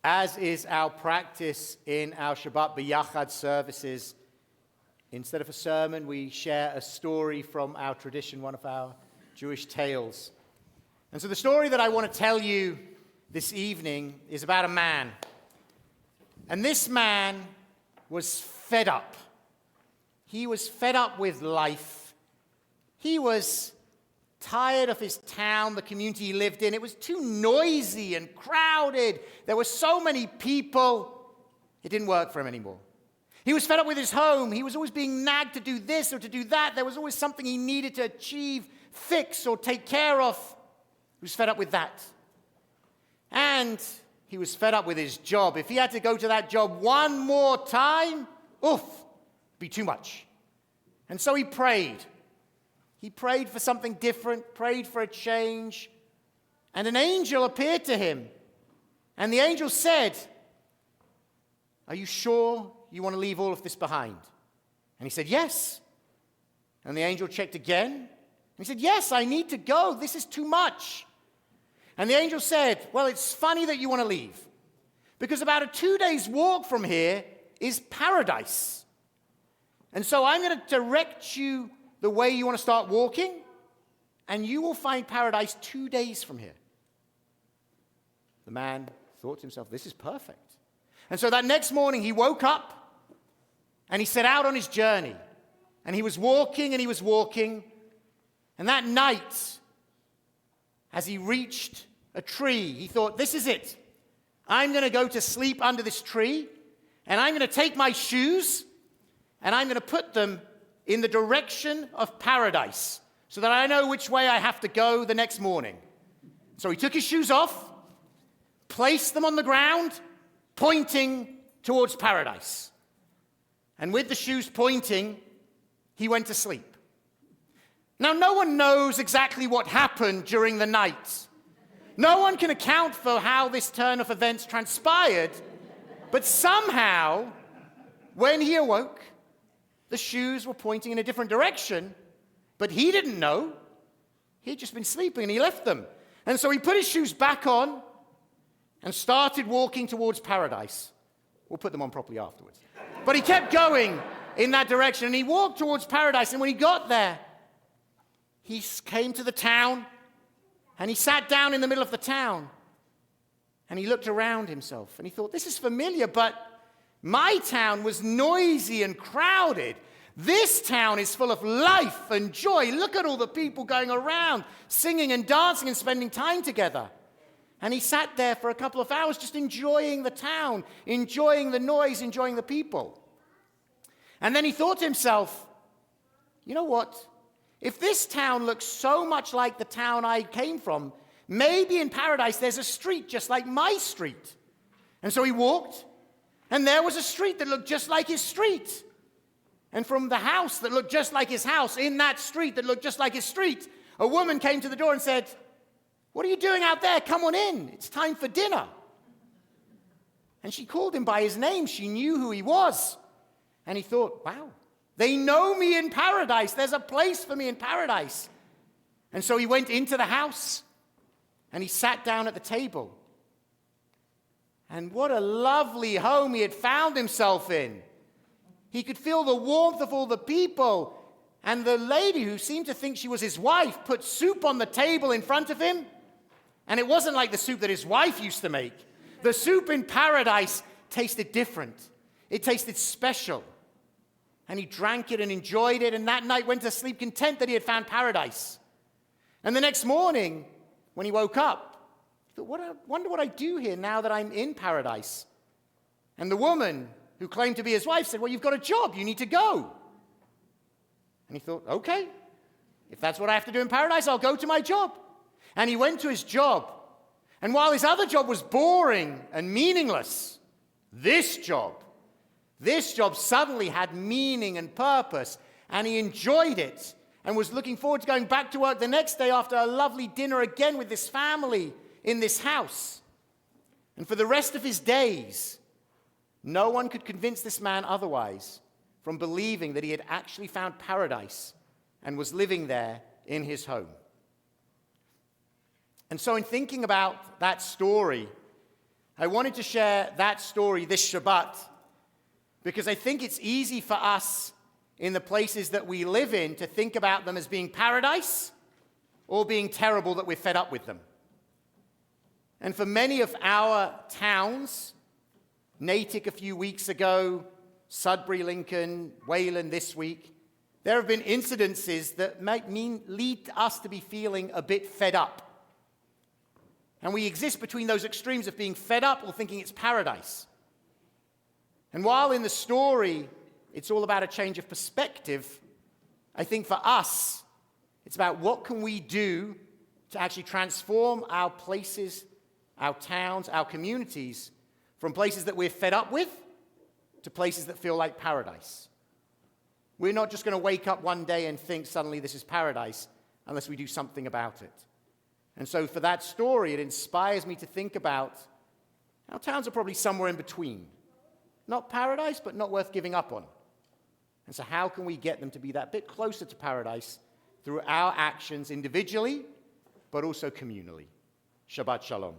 As is our practice in our Shabbat B'Yachad services, instead of a sermon, we share a story from our tradition, one of our Jewish tales. And so the story that I want to tell you this evening is about a man. And this man was fed up. He was fed up with life. He was tired of his town, the community he lived in. It was too noisy and crowded. There were so many people. It didn't work for him anymore. He was fed up with his home. He was always being nagged to do this or to do that. There was always something he needed to achieve, fix, or take care of. He was fed up with that. And he was fed up with his job. If he had to go to that job one more time, it'd be too much. And so he prayed. He prayed for something different, prayed for a change. And an angel appeared to him. And the angel said, "Are you sure you want to leave all of this behind?" And he said, "Yes." And the angel checked again. And he said, "Yes, I need to go. This is too much." And the angel said, "Well, it's funny that you want to leave. Because about a 2 days walk from here is paradise. And so I'm going to direct you the way you want to start walking, and you will find paradise 2 days from here." The man thought to himself, this is perfect. And so that next morning he woke up and he set out on his journey. And he was walking and he was walking. And that night, as he reached a tree, he thought, this is it. I'm going to go to sleep under this tree, and I'm going to take my shoes and I'm going to put them in the direction of paradise so that I know which way I have to go the next morning. So he took his shoes off, placed them on the ground, pointing towards paradise. And with the shoes pointing, he went to sleep. Now, no one knows exactly what happened during the night. No one can account for how this turn of events transpired, but somehow, when he awoke, the shoes were pointing in a different direction, but he didn't know. He'd just been sleeping and he left them. And so he put his shoes back on and started walking towards paradise. We'll put them on properly afterwards. But he kept going in that direction, and he walked towards paradise. And when he got there, he came to the town, and he sat down in the middle of the town. And he looked around himself, and he thought, this is familiar, but my town was noisy and crowded. This town is full of life and joy. Look at all the people going around, singing and dancing and spending time together. And he sat there for a couple of hours just enjoying the town, enjoying the noise, enjoying the people. And then he thought to himself, you know what? If this town looks so much like the town I came from, maybe in paradise there's a street just like my street. And so he walked, and there was a street that looked just like his street. And from the house that looked just like his house, in that street that looked just like his street, a woman came to the door and said, "What are you doing out there? Come on in. It's time for dinner." And she called him by his name. She knew who he was. And he thought, wow, they know me in paradise. There's a place for me in paradise. And so he went into the house and he sat down at the table. And what a lovely home he had found himself in. He could feel the warmth of all the people. And the lady, who seemed to think she was his wife, put soup on the table in front of him. And it wasn't like the soup that his wife used to make. The soup in paradise tasted different. It tasted special. And he drank it and enjoyed it, and that night went to sleep content that he had found paradise. And the next morning, when he woke up, he thought, I wonder what I do here now that I'm in paradise. And the woman who claimed to be his wife said, well, you've got a job. You need to go. And he thought, okay, if that's what I have to do in paradise, I'll go to my job. And he went to his job. And while his other job was boring and meaningless, this job suddenly had meaning and purpose. And he enjoyed it and was looking forward to going back to work the next day after a lovely dinner again with this family in this house. And for the rest of his days, no one could convince this man otherwise from believing that he had actually found paradise and was living there in his home. And so in thinking about that story, I wanted to share that story this Shabbat because I think it's easy for us in the places that we live in to think about them as being paradise or being terrible that we're fed up with them. And for many of our towns, Natick a few weeks ago, Sudbury, Lincoln, Wayland this week, there have been incidences that might lead us to be feeling a bit fed up. And we exist between those extremes of being fed up or thinking it's paradise. And while in the story it's all about a change of perspective, I think for us, it's about what can we do to actually transform our places, our towns, our communities, from places that we're fed up with to places that feel like paradise. We're not just going to wake up one day and think suddenly this is paradise unless we do something about it. And so for that story, it inspires me to think about our towns are probably somewhere in between. Not paradise, but not worth giving up on. And so how can we get them to be that bit closer to paradise through our actions individually, but also communally? Shabbat Shalom.